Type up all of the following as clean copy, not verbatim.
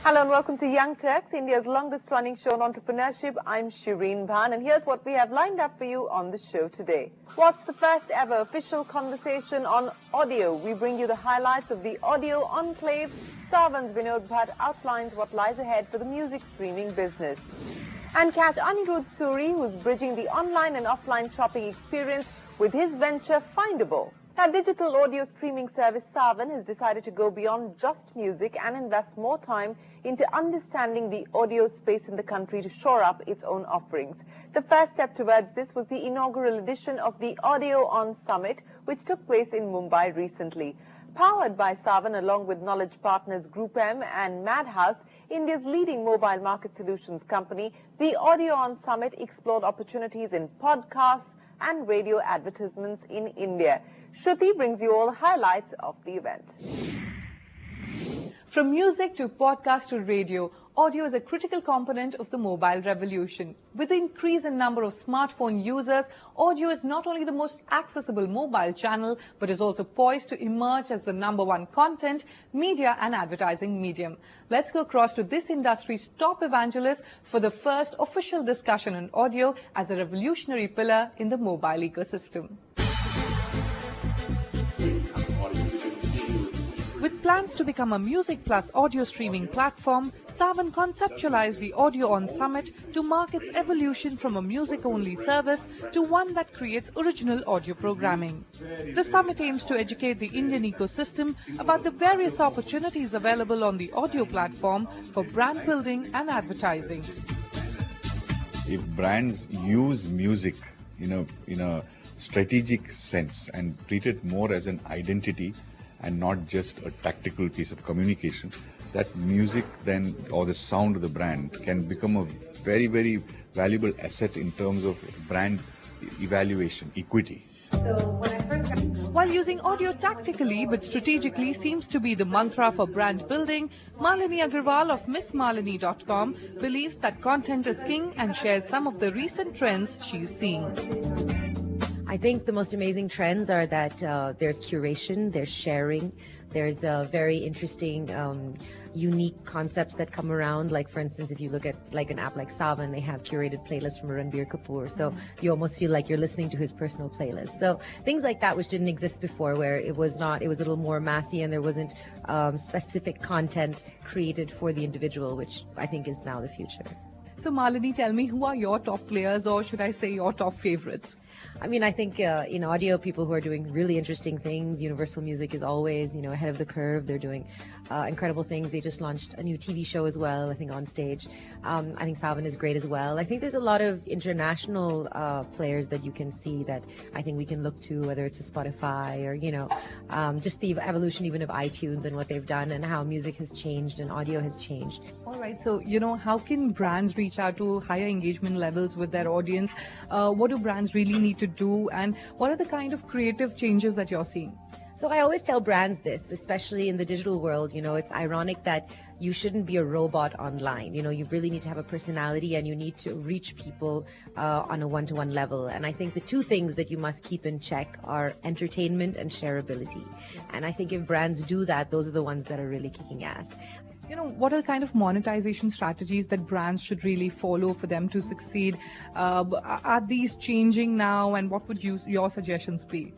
Hello and welcome to Young Turks, India's longest running show on entrepreneurship. I'm Shireen Bhan and here's what we have lined up for you on the show today. What's the first ever official conversation on audio? We bring you the highlights of the audio enclave. Saavn's Vinod Bhatt outlines what lies ahead for the music streaming business. And catch Anirudh Suri, who's bridging the online and offline shopping experience with his venture Findable. Now, digital audio streaming service Saavn has decided to go beyond just music and invest more time into understanding the audio space in the country to shore up its own offerings. The first step towards this was the inaugural edition of the Audio On Summit, which took place in Mumbai recently. Powered by Saavn along with knowledge partners Group M and Madhouse, India's leading mobile market solutions company, the Audio On Summit explored opportunities in podcasts and radio advertisements in India. Shruti brings you all the highlights of the event. From music to podcast to radio, audio is a critical component of the mobile revolution. With the increase in number of smartphone users, audio is not only the most accessible mobile channel, but is also poised to emerge as the #1 content, media and advertising medium. Let's go across to this industry's top evangelist for the first official discussion on audio as a revolutionary pillar in the mobile ecosystem. With plans to become a music plus audio streaming platform, Saavn conceptualized the Audio On Summit to mark its evolution from a music-only service to one that creates original audio programming. The summit aims to educate the Indian ecosystem about the various opportunities available on the audio platform for brand building and advertising. If brands use music in a strategic sense and treat it more as an identity and not just a tactical piece of communication, that music then, or the sound of the brand, can become a very, very valuable asset in terms of brand evaluation, equity. While using audio tactically but strategically seems to be the mantra for brand building, Malini Agarwal of MissMalini.com believes that content is king and shares some of the recent trends she's seeing. I think the most amazing trends are that there's curation, there's sharing, there's very interesting, unique concepts that come around. Like, for instance, if you look at like an app like Saavn, they have curated playlists from Ranbir Kapoor. So you almost feel like you're listening to his personal playlist. So things like that, which didn't exist before, where it was a little more massy and there wasn't specific content created for the individual, which I think is now the future. So Malini, tell me, who are your top players, or should I say your top favorites? I mean, I think in audio, people who are doing really interesting things. Universal Music is always, ahead of the curve. They're doing incredible things. They just launched a new TV show as well, I think, on stage. I think Saavn is great as well. I think there's a lot of international players that you can see that I think we can look to, whether it's a Spotify or, just the evolution even of iTunes and what they've done and how music has changed and audio has changed. All right. So, how can brands reach out to higher engagement levels with their audience? What do brands really need to do, and what are the kind of creative changes that you're seeing? So I always tell brands this, especially in the digital world, it's ironic that you shouldn't be a robot online. You really need to have a personality and you need to reach people on a one-to-one level. And I think the two things that you must keep in check are entertainment and shareability. And I think if brands do that, those are the ones that are really kicking ass. What are the kind of monetization strategies that brands should really follow for them to succeed? Are these changing now, and what would your suggestions be?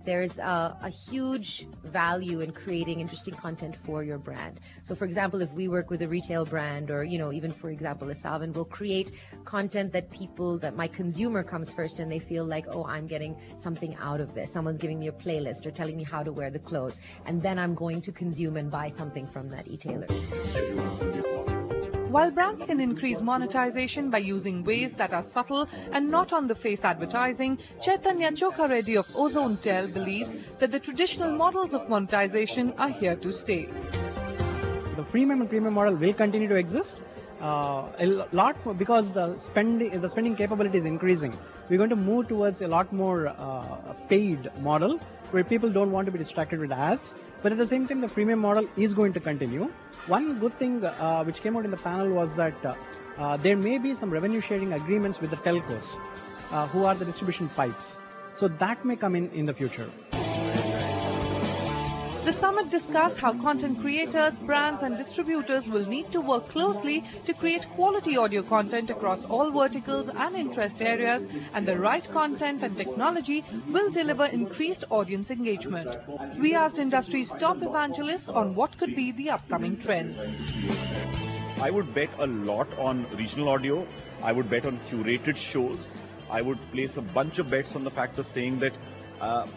There's a huge value in creating interesting content for your brand. So, for example, if we work with a retail brand or, even, for example, a Saavn, we'll create content that my consumer comes first and they feel like, oh, I'm getting something out of this. Someone's giving me a playlist or telling me how to wear the clothes. And then I'm going to consume and buy something from that retailer. While brands can increase monetization by using ways that are subtle and not on the face advertising, Chaitanya Chokareddy of Ozone Tel believes that the traditional models of monetization are here to stay. The freemium and premium model will continue to exist a lot more because the spending capability is increasing. We're going to move towards a lot more paid model where people don't want to be distracted with ads, but at the same time the freemium model is going to continue. One good thing which came out in the panel was that there may be some revenue sharing agreements with the telcos who are the distribution pipes. So that may come in the future. The summit discussed how content creators, brands and distributors will need to work closely to create quality audio content across all verticals and interest areas, and the right content and technology will deliver increased audience engagement. We asked industry's top evangelists on what could be the upcoming trends. I would bet a lot on regional audio. I would bet on curated shows. I would place a bunch of bets on the fact of saying that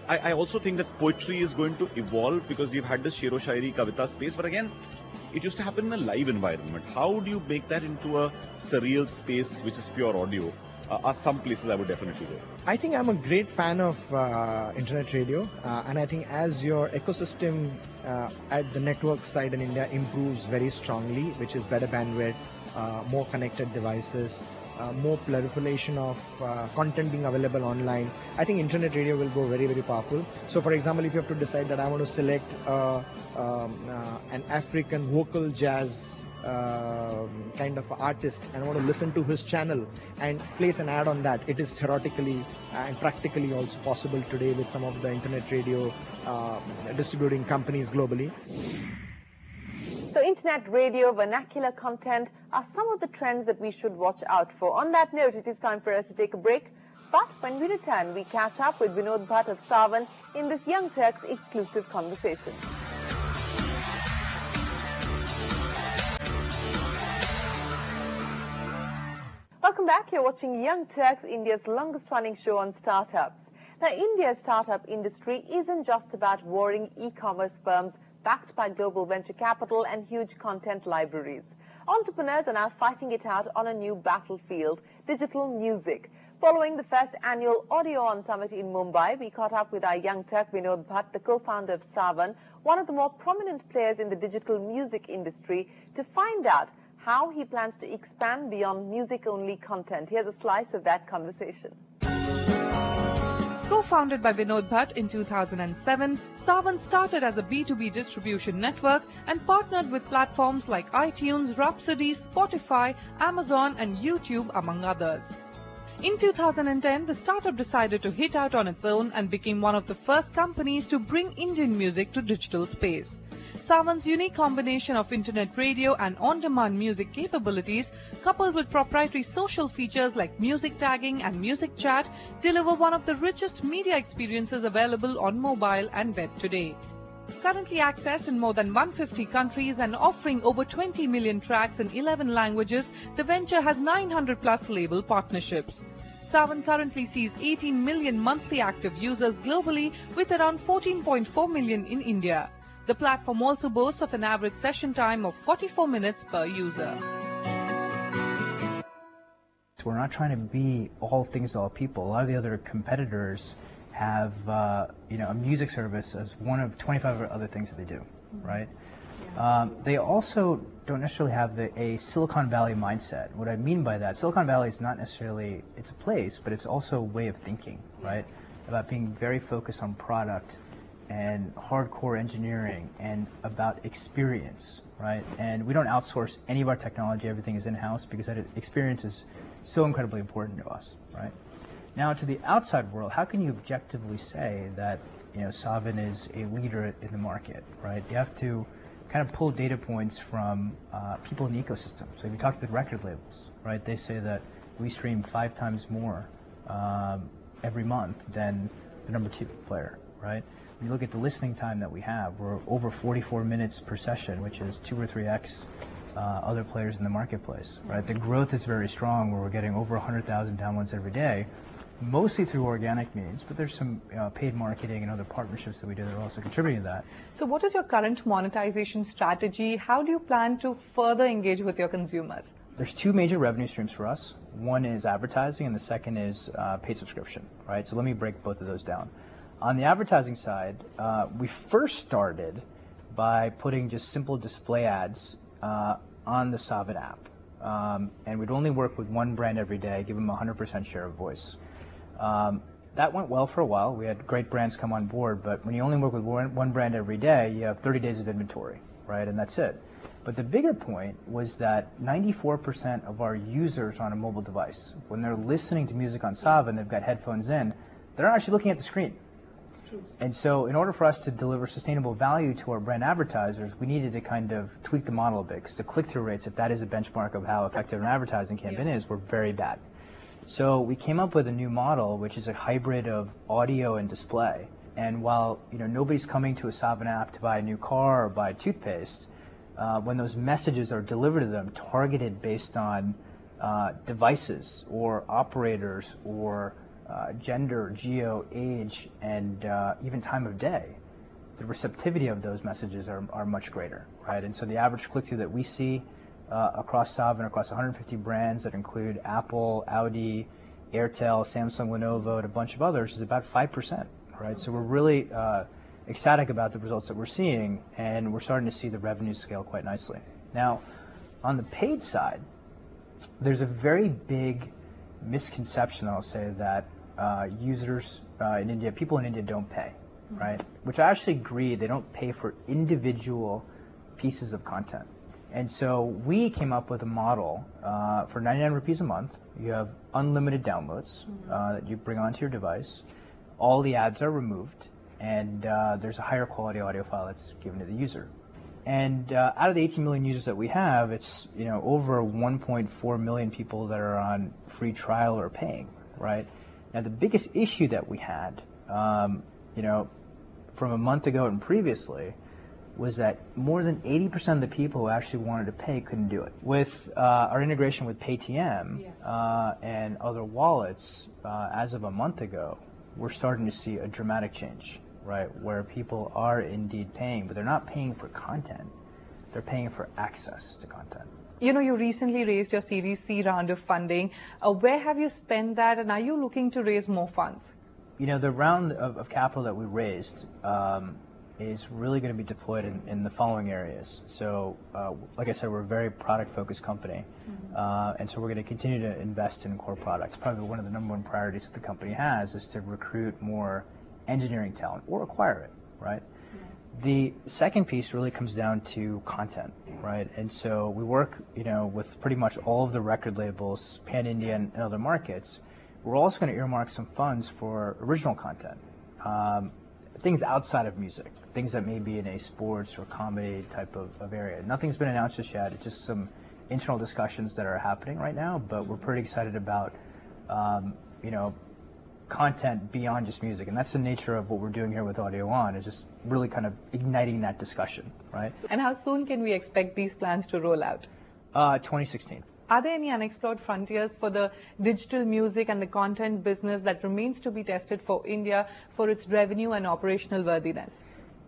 I also think that poetry is going to evolve, because we've had this Shero Shairi Kavita space, but again, it used to happen in a live environment. How do you make that into a surreal space which is pure audio? Are some places I would definitely go. I think I'm a great fan of internet radio, and I think as your ecosystem at the network side in India improves very strongly, which is better bandwidth, more connected devices, more proliferation of content being available online, I think internet radio will go very, very powerful. So for example, if you have to decide that I want to select an African vocal jazz kind of artist and I want to listen to his channel and place an ad on that, it is theoretically and practically also possible today with some of the internet radio distributing companies globally. So internet radio, vernacular content are some of the trends that we should watch out for. On that note, it is time for us to take a break. But when we return, we catch up with Vinod Bhatt of Saavn in this Young Turks exclusive conversation. Welcome back. You're watching Young Turks, India's longest running show on startups. Now, India's startup industry isn't just about warring e-commerce firms backed by global venture capital and huge content libraries. Entrepreneurs are now fighting it out on a new battlefield, digital music. Following the first annual Audio On Summit in Mumbai, we caught up with our young Turk Vinod Bhatt, the co-founder of Saavn, one of the more prominent players in the digital music industry, to find out how he plans to expand beyond music-only content. Here's a slice of that conversation. Co-founded by Vinod Bhatt in 2007, Saavn started as a B2B distribution network and partnered with platforms like iTunes, Rhapsody, Spotify, Amazon and YouTube, among others. In 2010, the startup decided to hit out on its own and became one of the first companies to bring Indian music to digital space. Saavn's unique combination of internet radio and on-demand music capabilities, coupled with proprietary social features like music tagging and music chat, deliver one of the richest media experiences available on mobile and web today. Currently accessed in more than 150 countries and offering over 20 million tracks in 11 languages, the venture has 900 plus label partnerships. Saavn currently sees 18 million monthly active users globally, with around 14.4 million in India. The platform also boasts of an average session time of 44 minutes per user. We're not trying to be all things to all people. A lot of the other competitors have a music service as one of 25 other things that they do, right? They also don't necessarily have a Silicon Valley mindset. What I mean by that, Silicon Valley is not necessarily, it's a place, but it's also a way of thinking, right? About being very focused on product and hardcore engineering and about experience, right? And we don't outsource any of our technology, everything is in-house, because that experience is so incredibly important to us, right? Now, to the outside world, how can you objectively say that Saavn is a leader in the market, right? You have to kind of pull data points from people in the ecosystem. So if you talk to the record labels, right, they say that we stream 5 times more every month than the number 2 player, right? When you look at the listening time that we have, we're over 44 minutes per session, which is 2 or 3x other players in the marketplace, right? The growth is very strong, where we're getting over 100,000 downloads every day, mostly through organic means, but there's some paid marketing and other partnerships that we do that are also contributing to that. So what is your current monetization strategy? How do you plan to further engage with your consumers? There's 2 major revenue streams for us. One is advertising and the second is paid subscription, right? So let me break both of those down. On the advertising side, we first started by putting just simple display ads on the Saavn app. And we'd only work with one brand every day, give them 100% share of voice. That went well for a while. We had great brands come on board, but when you only work with one brand every day, you have 30 days of inventory, right? And that's it. But the bigger point was that 94% of our users on a mobile device, when they're listening to music on Saavn, they've got headphones in, they're not actually looking at the screen. And so in order for us to deliver sustainable value to our brand advertisers, we needed to kind of tweak the model a bit, because the click-through rates, if that is a benchmark of how effective an advertising campaign is, were very bad. So we came up with a new model, which is a hybrid of audio and display. And while nobody's coming to a Saavn app to buy a new car or buy toothpaste, when those messages are delivered to them, targeted based on devices or operators or gender, geo, age, and even time of day, the receptivity of those messages are much greater, right? And so the average click-through that we see across Saavn, across 150 brands that include Apple, Audi, Airtel, Samsung, Lenovo, and a bunch of others, is about 5%, right? So we're really ecstatic about the results that we're seeing, and we're starting to see the revenue scale quite nicely. Now, on the paid side, there's a very big misconception, I'll say, that users in India, people in India don't pay, right? Which I actually agree, they don't pay for individual pieces of content. And so we came up with a model for 99 rupees a month. You have unlimited downloads that you bring onto your device. All the ads are removed, and there's a higher quality audio file that's given to the user. And out of the 18 million users that we have, it's over 1.4 million people that are on free trial or paying, right? Now the biggest issue that we had, from a month ago and previously, was that more than 80% of the people who actually wanted to pay couldn't do it. With our integration with Paytm and other wallets, as of a month ago, we're starting to see a dramatic change, right? Where people are indeed paying, but they're not paying for content. They're paying for access to content. You recently raised your Series C round of funding. Where have you spent that, and are you looking to raise more funds? The round of capital that we raised is really going to be deployed in the following areas. So, like I said, we're a very product-focused company, and so we're going to continue to invest in core products. Probably one of the #1 priorities that the company has is to recruit more engineering talent or acquire it, right? The second piece really comes down to content, right? And so we work, with pretty much all of the record labels, pan-India and other markets. We're also going to earmark some funds for original content, things outside of music, things that may be in a sports or comedy type of area. Nothing's been announced just yet. It's just some internal discussions that are happening right now, but we're pretty excited about, content beyond just music, and that's the nature of what we're doing here with Audio On, is just really kind of igniting that discussion, right? And how soon can we expect these plans to roll out? 2016. Are there any unexplored frontiers for the digital music and the content business that remains to be tested for India for its revenue and operational worthiness?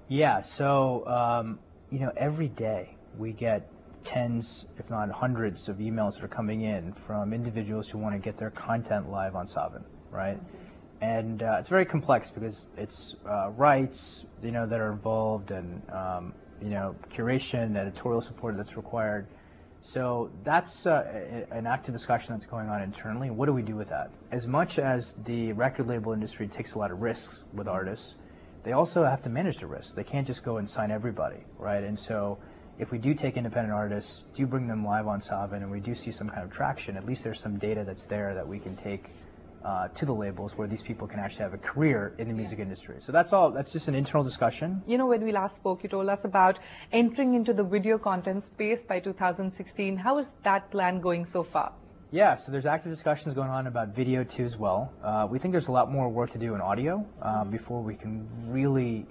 Yeah, so, every day we get tens, if not hundreds, of emails that are coming in from individuals who want to get their content live on Saavn, right? And it's very complex because it's rights, that are involved, and curation, editorial support that's required. So that's an active discussion that's going on internally. What do we do with that? As much as the record label industry takes a lot of risks with artists, they also have to manage the risks. They can't just go and sign everybody, right? And so if we do take independent artists, do bring them live on Saavn, and we do see some kind of traction, at least there's some data that's there that we can take to the labels where these people can actually have a career in the music industry. So that's just an internal discussion. When we last spoke, you told us about entering into the video content space by 2016. How is that plan going so far? Yeah, so there's active discussions going on about video too as well. We think there's a lot more work to do in audio before we can really,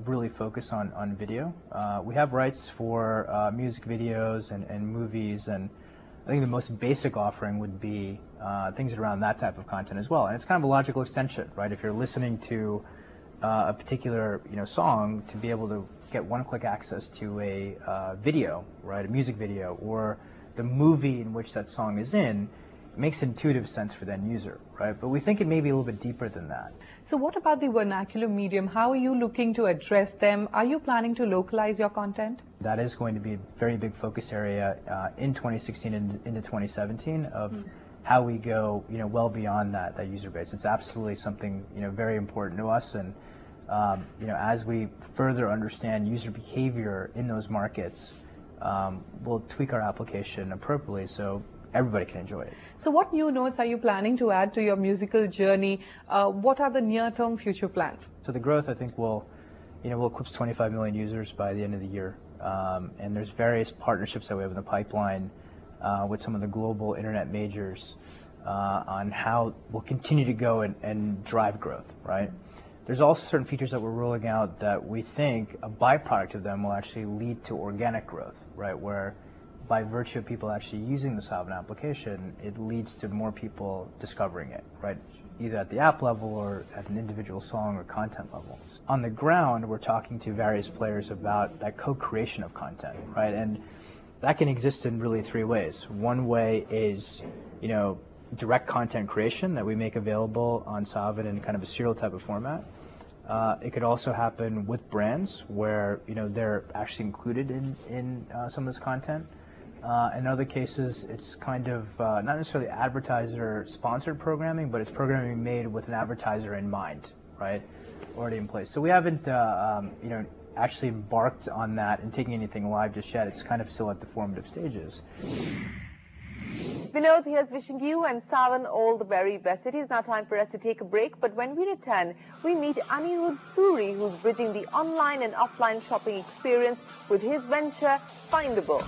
really focus on video. We have rights for music videos and movies, and I think the most basic offering would be things around that type of content as well. And it's kind of a logical extension, right? If you're listening to a particular song, to be able to get one-click access to a video, right? A music video, or the movie in which that song is in, makes intuitive sense for the end user, right? But we think it may be a little bit deeper than that. So what about the vernacular medium? How are you looking to address them? Are you planning to localize your content? That is going to be a very big focus area in 2016 and into 2017 of how we go, well beyond that user base. It's absolutely something, very important to us. And, as we further understand user behavior in those markets, we'll tweak our application appropriately. So everybody can enjoy it. So what new notes are you planning to add to your musical journey? What are the near-term future plans? So the growth, I think, will eclipse 25 million users by the end of the year. And there's various partnerships that we have in the pipeline with some of the global internet majors on how we'll continue to go and drive growth, right? There's also certain features that we're rolling out that we think a byproduct of them will actually lead to organic growth, right? Where by virtue of people actually using the Saavn application, it leads to more people discovering it, right? Either at the app level or at an individual song or content level. On the ground, we're talking to various players about that co-creation of content, right? And that can exist in really three ways. One way is, direct content creation that we make available on Saavn in kind of a serial type of format. It could also happen with brands where, they're actually included in some of this content. In other cases, it's kind of not necessarily advertiser-sponsored programming, but it's programming made with an advertiser in mind, right? Already in place. So we haven't, actually embarked on that and taking anything live just yet. It's kind of still at the formative stages. Vinod, here's wishing you and Saavn all the very best. It is now time for us to take a break, but when we return, we meet Anirudh Suri, who's bridging the online and offline shopping experience with his venture, Findable.